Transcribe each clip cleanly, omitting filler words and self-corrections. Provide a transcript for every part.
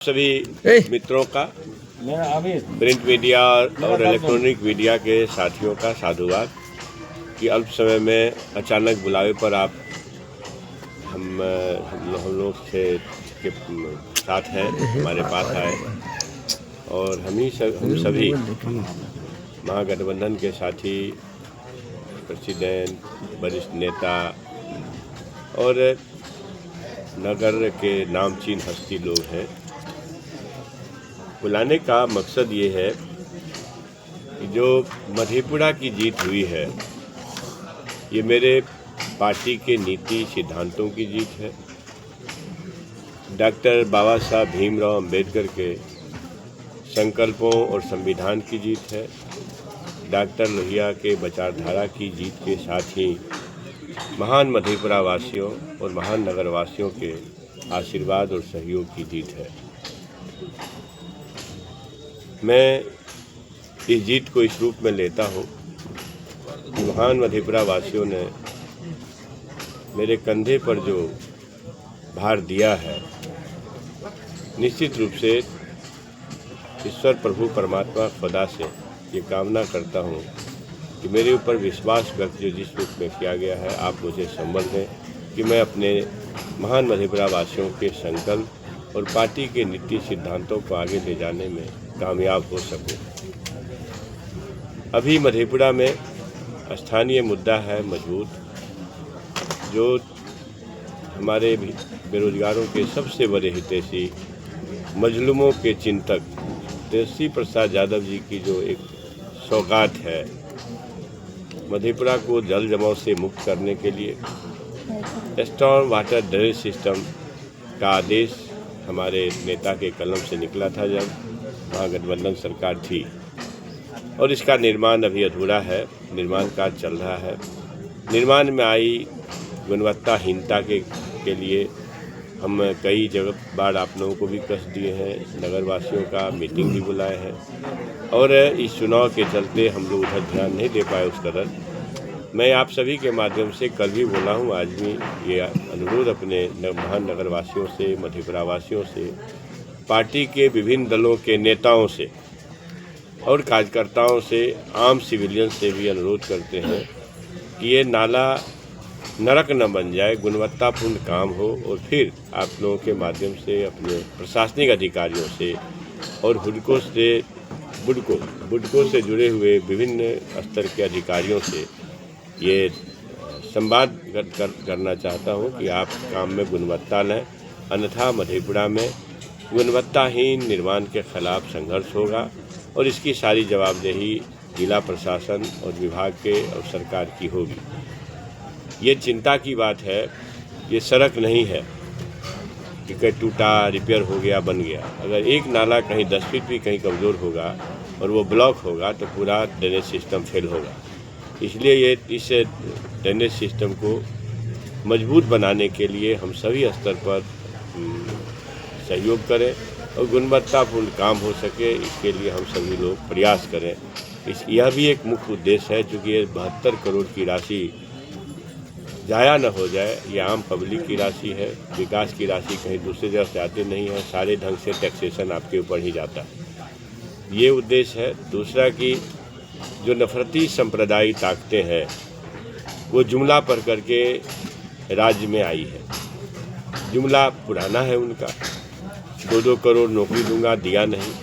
सभी मित्रों का, प्रिंट मीडिया और इलेक्ट्रॉनिक मीडिया के साथियों का साधुवाद कि अल्प समय में अचानक बुलावे पर आप हम लोग से के साथ हैं, हमारे पास आए और हम सभी महागठबंधन के साथी, प्रेसिडेंट, वरिष्ठ नेता और नगर के नामचीन हस्ती लोग हैं। बुलाने का मकसद ये है कि जो मधेपुरा की जीत हुई है, ये मेरे पार्टी के नीति सिद्धांतों की जीत है। डॉक्टर बाबा साहब भीमराव अंबेडकर के संकल्पों और संविधान की जीत है। डॉक्टर लोहिया के विचारधारा की जीत के साथ ही महान मधेपुरा वासियों और महान नगर वासियों के आशीर्वाद और सहयोग की जीत है। मैं इस जीत को इस रूप में लेता हूँ कि महान मधेपुरा वासियों ने मेरे कंधे पर जो भार दिया है, निश्चित रूप से ईश्वर प्रभु परमात्मा खुदा से ये कामना करता हूँ कि मेरे ऊपर विश्वास व्यक्त जो जिस रूप में किया गया है, आप मुझे संबल दें कि मैं अपने महान मधेपुरा वासियों के संकल्प और पार्टी के नीति सिद्धांतों को आगे ले जाने में कामयाब हो सकूं। अभी मधेपुरा में स्थानीय मुद्दा है मजबूत, जो हमारे बेरोजगारों के सबसे बड़े हितैषी, मजलूमों के चिंतक तेजस्वी प्रसाद यादव जी की जो एक सौगात है, मधेपुरा को जल जमाव से मुक्त करने के लिए स्टॉर्म वाटर ड्रेनेज सिस्टम का आदेश हमारे नेता के कलम से निकला था जब महागठबंधन सरकार थी, और इसका निर्माण अभी अधूरा है। निर्माण कार्य चल रहा है। निर्माण में आई गुणवत्ताहीनता के लिए हम कई जगह बार आप लोगों को भी कष्ट दिए हैं, नगरवासियों का मीटिंग भी बुलाए हैं और इस चुनाव के चलते हम लोग उधर ध्यान नहीं दे पाए उस कदर। मैं आप सभी के माध्यम से कल भी बोला हूँ, आज भी ये अनुरोध अपने महान नगरवासियों से, मधेपुरा वासियों से, पार्टी के विभिन्न दलों के नेताओं से और कार्यकर्ताओं से, आम सिविलियन से भी अनुरोध करते हैं कि ये नाला नरक न बन जाए, गुणवत्तापूर्ण काम हो और फिर आप लोगों के माध्यम से अपने प्रशासनिक अधिकारियों से और बुडको से जुड़े हुए विभिन्न स्तर के अधिकारियों से ये संवाद करना चाहता हूं कि आप काम में गुणवत्ता लें, अन्यथा मधेपुरा में गुणवत्ताहीन निर्माण के खिलाफ संघर्ष होगा और इसकी सारी जवाबदेही जिला प्रशासन और विभाग के और सरकार की होगी। ये चिंता की बात है, ये सड़क नहीं है कि कहीं टूटा, रिपेयर हो गया, बन गया। अगर एक नाला कहीं 10 फीट भी कहीं कमज़ोर होगा और वो ब्लॉक होगा तो पूरा ड्रेनेज सिस्टम फेल होगा। इसलिए ये इस ड्रेनेज सिस्टम को मजबूत बनाने के लिए हम सभी स्तर पर सहयोग करें और गुणवत्तापूर्ण काम हो सके, इसके लिए हम सभी लोग प्रयास करें। यह भी एक मुख्य उद्देश्य है, चूँकि ये 72 करोड़ की राशि जाया न हो जाए। ये आम पब्लिक की राशि है, विकास की राशि कहीं दूसरी जगह से आती नहीं है, सारे ढंग से टैक्सेशन आपके ऊपर ही जाता है। ये उद्देश्य है। दूसरा कि जो नफरती संप्रदायी ताकतें हैं वो जुमला पढ़ करके राज्य में आई है। जुमला पुराना है उनका, 2-2 करोड़ नौकरी दूंगा, दिया नहीं।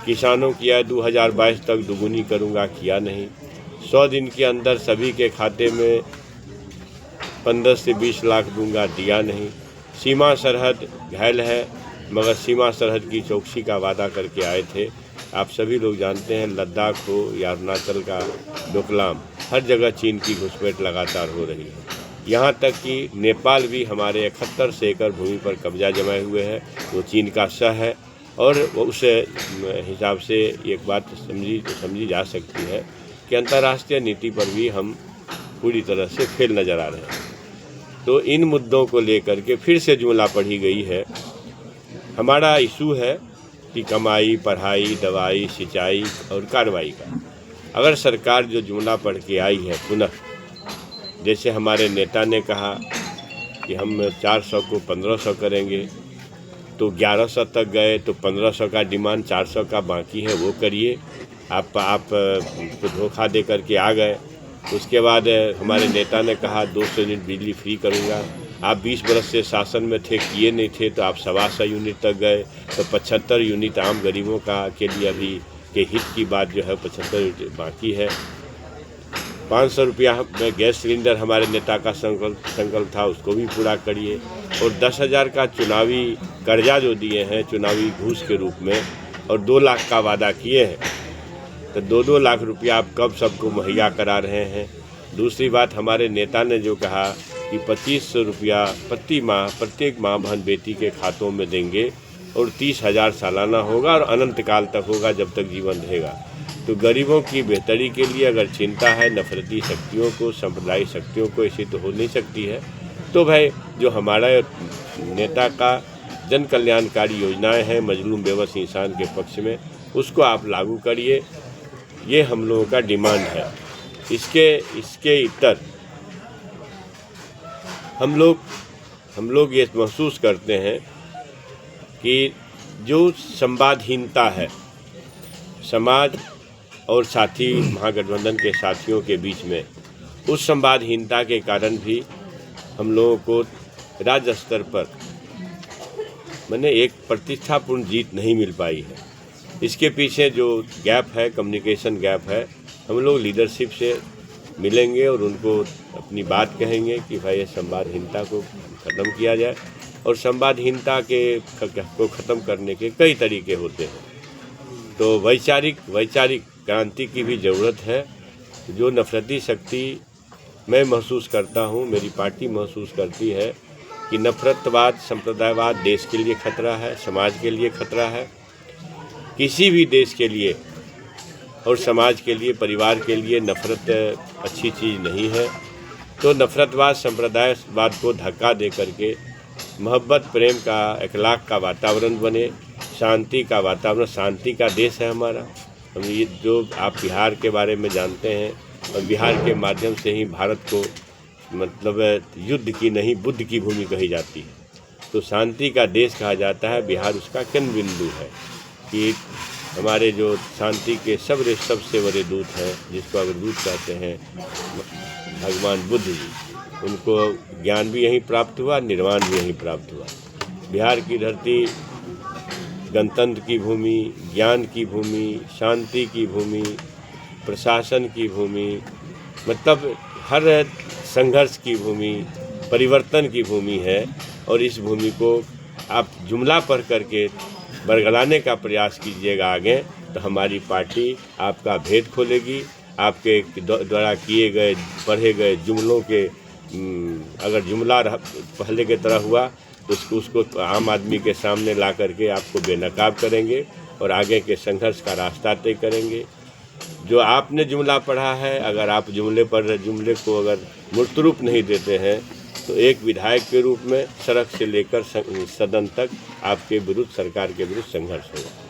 किसानों किया 2022 तक दुगुनी करूंगा, किया नहीं। 100 दिन के अंदर सभी के खाते में 15 से 20 लाख दूंगा, दिया नहीं। सीमा सरहद घायल है, मगर सीमा सरहद की चौकसी का वादा करके आए थे। आप सभी लोग जानते हैं, लद्दाख हो या अरुणाचल का डोकलाम, हर जगह चीन की घुसपैठ लगातार हो रही है। यहाँ तक कि नेपाल भी हमारे 71 से एकड़ भूमि पर कब्जा जमाए हुए है, वो चीन का सह है और उस हिसाब से एक बात समझी जा सकती है कि अंतर्राष्ट्रीय नीति पर भी हम पूरी तरह से फेल नज़र आ रहे हैं। तो इन मुद्दों को लेकर के फिर से जुमला पढ़ी गई है। हमारा इशू है कि कमाई, पढ़ाई, दवाई, सिंचाई और कार्रवाई का। अगर सरकार जो जुमला पढ़ के आई है पुनः, जैसे हमारे नेता ने कहा कि हम 400 को 1500 करेंगे, तो 1100 तक गए, तो 1500 का डिमांड, 400 का बाकी है वो करिए। आप तो धोखा दे करके आ गए। उसके बाद हमारे नेता ने कहा 200 यूनिट बिजली फ्री करूँगा। आप 20 बरस से शासन में थे, किए नहीं थे, तो आप 125 यूनिट तक गए। तो 75 यूनिट आम गरीबों का के लिए अभी के हित की बात जो है 75 यूनिट बाकी है। 500 रुपया में गैस सिलेंडर हमारे नेता का संकल्प था, उसको भी पूरा करिए। और 10,000 का चुनावी कर्जा जो दिए हैं चुनावी घूस के रूप में, और 2 लाख का वादा किए हैं, तो 2-2 लाख रुपया आप कब सबको मुहैया करा रहे हैं। दूसरी बात, हमारे नेता ने जो कहा कि 2500 रुपया प्रत्येक माँ बहन बेटी के खातों में देंगे और 30,000 सालाना होगा और अनंत काल तक होगा जब तक जीवन रहेगा। तो गरीबों की बेहतरी के लिए अगर चिंता है नफरती शक्तियों को, सांप्रदायिक शक्तियों को, ऐसी तो हो नहीं सकती है। तो भाई जो हमारा नेता का जन कल्याणकारी योजनाएं हैं मजलूम बेबस इंसान के पक्ष में, उसको आप लागू करिए। ये हम लोगों का डिमांड है। इसके इतर हम लोग ये महसूस करते हैं कि जो संवादहीनता है समाज और साथी महागठबंधन के साथियों के बीच में, उस संवादहीनता के कारण भी हम लोगों को राज्य स्तर पर मैंने एक प्रतिष्ठापूर्ण जीत नहीं मिल पाई है। इसके पीछे जो गैप है, कम्युनिकेशन गैप है, हम लोग लीडरशिप से मिलेंगे और उनको अपनी बात कहेंगे कि भाई संवादहीनता को ख़त्म किया जाए। और संवादहीनता को ख़त्म करने के कई तरीके होते हैं। तो वैचारिक क्रांति की भी ज़रूरत है। जो नफरती शक्ति मैं महसूस करता हूँ, मेरी पार्टी महसूस करती है कि नफरतवाद, संप्रदायवाद देश के लिए खतरा है, समाज के लिए खतरा है। किसी भी देश के लिए और समाज के लिए, परिवार के लिए नफरत अच्छी चीज़ नहीं है। तो नफरतवाद, संप्रदायवाद को धक्का दे करके मोहब्बत, प्रेम का, अखलाक का वातावरण बने, शांति का वातावरण, शांति का देश है हमारा। हम ये जो आप बिहार के बारे में जानते हैं, और बिहार के माध्यम से ही भारत को मतलब युद्ध की नहीं बुद्ध की भूमि कही जाती है। तो शांति का देश कहा जाता है। बिहार उसका केंद्र बिंदु है कि हमारे जो शांति के सबसे बड़े दूत हैं, जिसको अगर दूत कहते हैं भगवान बुद्ध जी, उनको ज्ञान भी यहीं प्राप्त हुआ, निर्वाण भी यहीं प्राप्त हुआ। बिहार की धरती गणतंत्र की भूमि, ज्ञान की भूमि, शांति की भूमि, प्रशासन की भूमि, मतलब हर संघर्ष की भूमि, परिवर्तन की भूमि है। और इस भूमि को आप जुमला पढ़ करके बरगलाने का प्रयास कीजिएगा आगे, तो हमारी पार्टी आपका भेद खोलेगी। आपके द्वारा किए गए, पढ़े गए जुमलों के अगर जुमला पहले की तरह हुआ तो उसको आम आदमी के सामने ला करके आपको बेनकाब करेंगे और आगे के संघर्ष का रास्ता तय करेंगे। जो आपने जुमला पढ़ा है, अगर आप जुमले को अगर मूर्त रूप नहीं देते हैं, तो एक विधायक के रूप में सड़क से लेकर सदन तक आपके विरुद्ध, सरकार के विरुद्ध संघर्ष होगा।